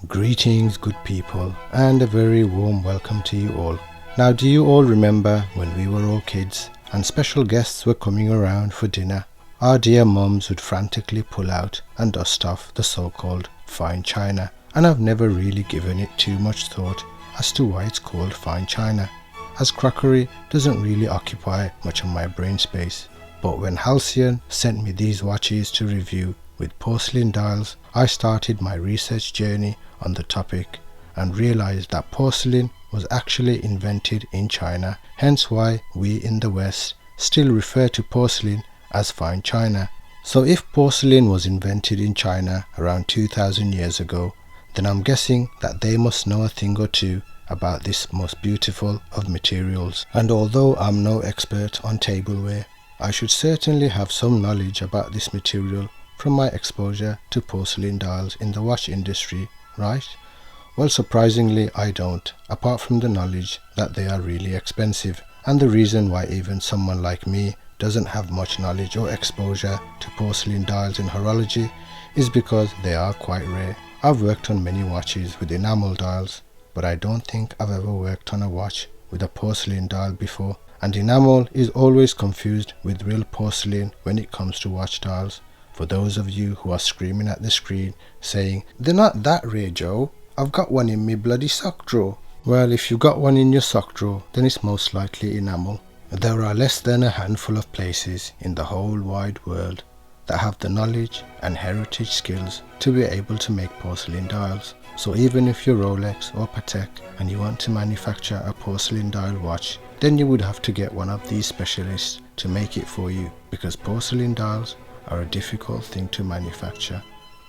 Greetings, good people, and a very warm welcome to you all. Now, do you all remember when we were all kids and special guests were coming around for dinner? Our dear mums would frantically pull out and dust off the so-called fine china, and I've never really given it too much thought as to why it's called fine china, as crockery doesn't really occupy much of my brain space. But when Halcyon sent me these watches to review with porcelain dials, I started my research journey on the topic and realized that porcelain was actually invented in China, hence why we in the West still refer to porcelain as fine china. So if porcelain was invented in China around 2000 years ago, then I'm guessing that they must know a thing or two about this most beautiful of materials. And although I'm no expert on tableware, I should certainly have some knowledge about this material from my exposure to porcelain dials in the watch industry, right? Well, surprisingly I don't, apart from the knowledge that they are really expensive, and the reason why even someone like me doesn't have much knowledge or exposure to porcelain dials in horology is because they are quite rare. I've worked on many watches with enamel dials, but I don't think I've ever worked on a watch with a porcelain dial before, and enamel is always confused with real porcelain when it comes to watch dials. For those of you who are screaming at the screen saying, "They're not that rare, Joe, I've got one in my bloody sock drawer." Well, if you've got one in your sock drawer, then it's most likely enamel. There are less than a handful of places in the whole wide world that have the knowledge and heritage skills to be able to make porcelain dials. So even if you're Rolex or Patek and you want to manufacture a porcelain dial watch, then you would have to get one of these specialists to make it for you, because porcelain dials are a difficult thing to manufacture.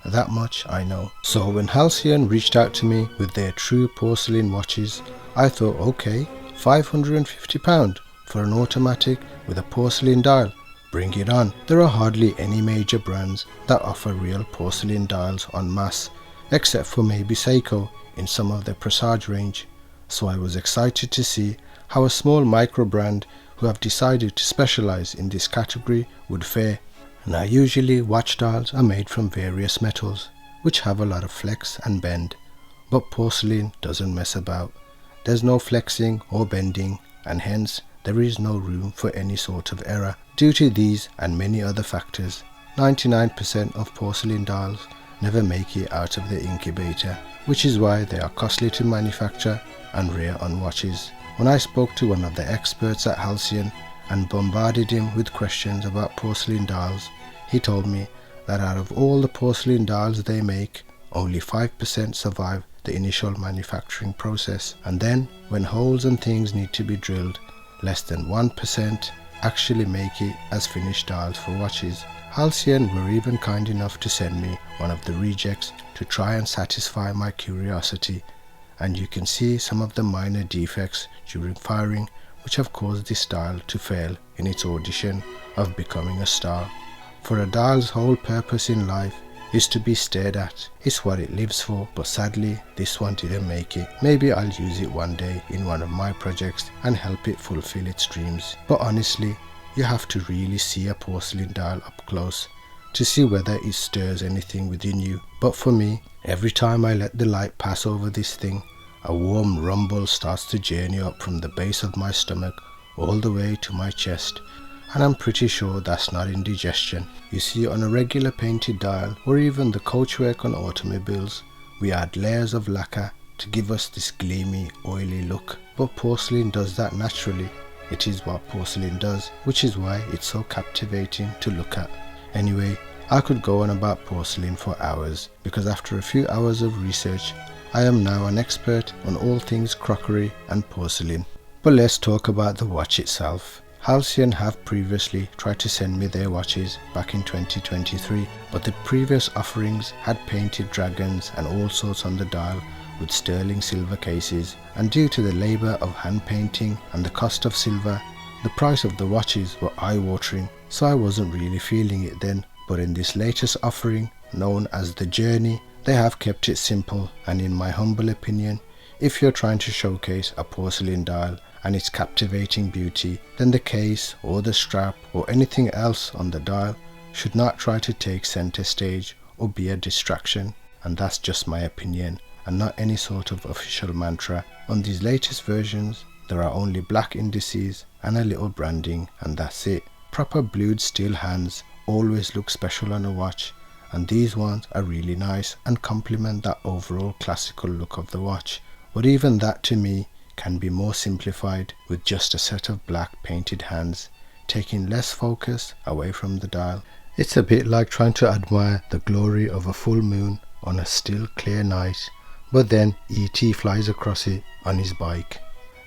That much I know. So when Halcyon reached out to me with their true porcelain watches, I thought, okay, £550 for an automatic with a porcelain dial, bring it on. There are hardly any major brands that offer real porcelain dials en masse, except for maybe Seiko in some of their Presage range. So I was excited to see how a small micro brand who have decided to specialize in this category would fare. Now usually watch dials are made from various metals which have a lot of flex and bend, but porcelain doesn't mess about. There's no flexing or bending, and hence there is no room for any sort of error. Due to these and many other factors, 99% of porcelain dials never make it out of the incubator, which is why they are costly to manufacture and rare on watches. When I spoke to one of the experts at Halcyon and bombarded him with questions about porcelain dials, he told me that out of all the porcelain dials they make, only 5% survive the initial manufacturing process, and then when holes and things need to be drilled, less than 1% actually make it as finished dials for watches. Halcyon were even kind enough to send me one of the rejects to try and satisfy my curiosity, and you can see some of the minor defects during firing which have caused this dial to fail in its audition of becoming a star. For a dial's whole purpose in life is to be stared at. It's what it lives for, but sadly this one didn't make it. Maybe I'll use it one day in one of my projects and help it fulfill its dreams. But honestly, you have to really see a porcelain dial up close to see whether it stirs anything within you. But for me, every time I let the light pass over this thing, a warm rumble starts to journey up from the base of my stomach all the way to my chest, and I'm pretty sure that's not indigestion. You see, on a regular painted dial or even the coachwork on automobiles, we add layers of lacquer to give us this gleamy, oily look, but porcelain does that naturally. It is what porcelain does, which is why it's so captivating to look at. Anyway, I could go on about porcelain for hours, because after a few hours of research, I am now an expert on all things crockery and porcelain. But let's talk about the watch itself. Halcyon have previously tried to send me their watches back in 2023, but the previous offerings had painted dragons and all sorts on the dial with sterling silver cases, and due to the labour of hand painting and the cost of silver, the price of the watches were eye-watering, so I wasn't really feeling it then. But in this latest offering, known as the Journey, they have kept it simple, and in my humble opinion, if you're trying to showcase a porcelain dial and its captivating beauty, then the case or the strap or anything else on the dial should not try to take center stage or be a distraction, and that's just my opinion, and not any sort of official mantra. On these latest versions, there are only black indices and a little branding, and that's it. Proper blued steel hands always look special on a watch, and these ones are really nice and complement that overall classical look of the watch. But even that to me can be more simplified with just a set of black painted hands, taking less focus away from the dial. It's a bit like trying to admire the glory of a full moon on a still clear night, but then E.T. flies across it on his bike.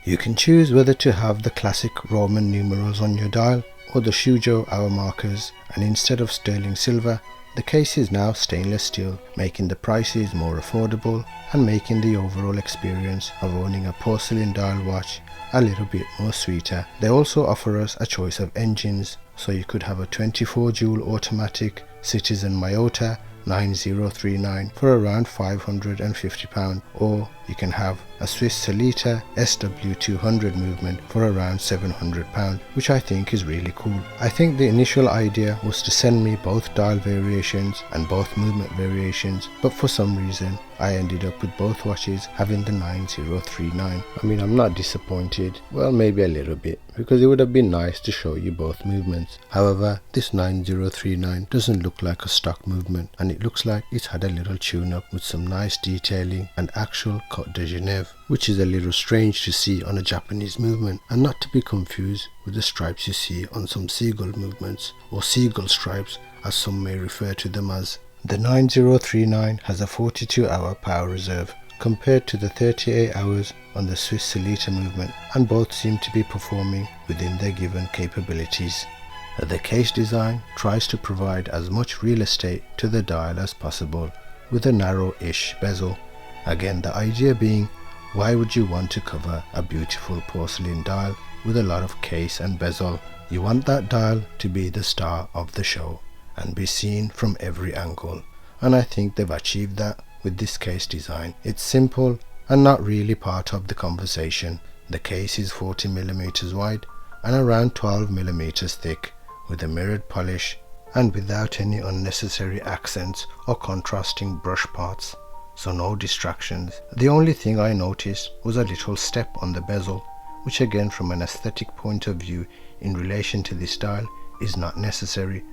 You can choose whether to have the classic Roman numerals on your dial or the Shujo hour markers, and instead of sterling silver, the case is now stainless steel, making the prices more affordable and making the overall experience of owning a porcelain dial watch a little bit more sweeter. They also offer us a choice of engines, so you could have a 24 joule automatic Citizen Miyota 9039 for around £550, or you can have a Swiss Solita SW200 movement for around £700, which I think is really cool. I think the initial idea was to send me both dial variations and both movement variations, but for some reason I ended up with both watches having the 9039. I mean, I'm not disappointed, well, maybe a little bit, because it would have been nice to show you both movements. However, this 9039 doesn't look like a stock movement, and it looks like it's had a little tune up with some nice detailing and actual Côte de Genève, which is a little strange to see on a Japanese movement, and not to be confused with the stripes you see on some seagull movements, or seagull stripes as some may refer to them as. The 9039 has a 42-hour power reserve compared to the 38 hours on the Swiss Solita movement, and both seem to be performing within their given capabilities. The case design tries to provide as much real estate to the dial as possible with a narrow-ish bezel. Again, the idea being, why would you want to cover a beautiful porcelain dial with a lot of case and bezel? You want that dial to be the star of the show and be seen from every angle, and I think they've achieved that with this case design. It's simple and not really part of the conversation. The case is 40mm wide and around 12mm thick, with a mirrored polish and without any unnecessary accents or contrasting brush parts, so no distractions. The only thing I noticed was a little step on the bezel, which again from an aesthetic point of view in relation to this dial is not necessary,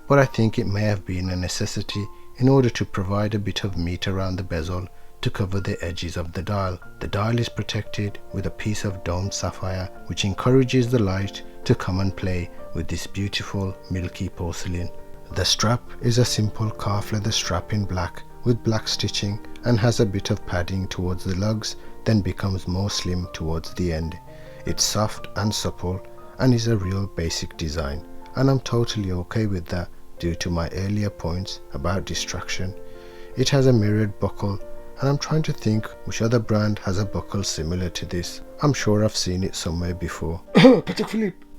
but I think it may have been a necessity in order to provide a bit of meat around the bezel to cover the edges of the dial. The dial is protected with a piece of domed sapphire, which encourages the light to come and play with this beautiful milky porcelain. The strap is a simple calf leather strap in black with black stitching and has a bit of padding towards the lugs, then becomes more slim towards the end. It's soft and supple and is a real basic design, and I'm totally okay with that due to my earlier points about distraction. It has a mirrored buckle, and I'm trying to think which other brand has a buckle similar to this. I'm sure I've seen it somewhere before.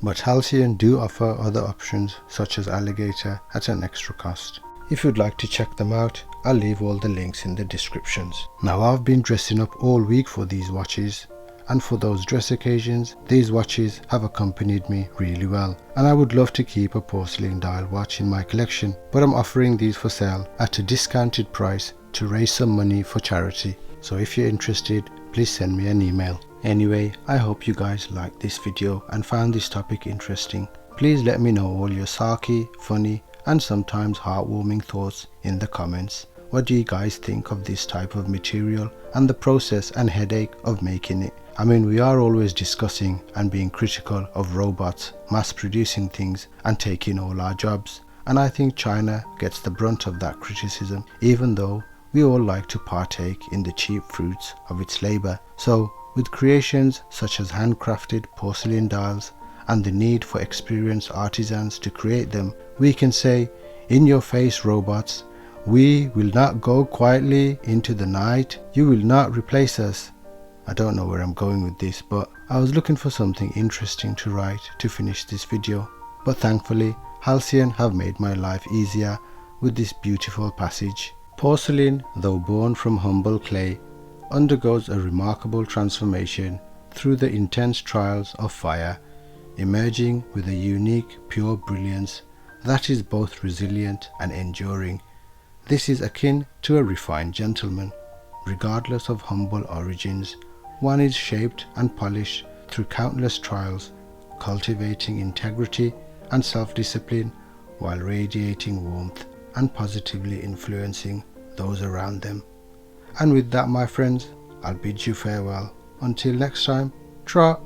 But Halcyon do offer other options such as alligator at an extra cost. If you'd like to check them out, I'll leave all the links in the descriptions. Now, I've been dressing up all week for these watches, and for those dress occasions, these watches have accompanied me really well, and I would love to keep a porcelain dial watch in my collection, but I'm offering these for sale at a discounted price to raise some money for charity. So if you're interested, please send me an email. Anyway, I hope you guys liked this video and found this topic interesting. Please let me know all your sarky, funny and sometimes heartwarming thoughts in the comments. What do you guys think of this type of material and the process and headache of making it? I mean, we are always discussing and being critical of robots mass producing things and taking all our jobs, and I think China gets the brunt of that criticism, even though we all like to partake in the cheap fruits of its labor. So with creations such as handcrafted porcelain dials and the need for experienced artisans to create them, we can say, in your face robots, we will not go quietly into the night, you will not replace us. I don't know where I'm going with this, but I was looking for something interesting to write to finish this video, but thankfully Halcyon have made my life easier with this beautiful passage. Porcelain, though born from humble clay, undergoes a remarkable transformation through the intense trials of fire, emerging with a unique, pure brilliance that is both resilient and enduring. This is akin to a refined gentleman. regardless of humble origins. One is shaped and polished through countless trials, cultivating integrity and self-discipline while radiating warmth and positively influencing those around them. And with that, my friends, I'll bid you farewell. Until next time, Trot!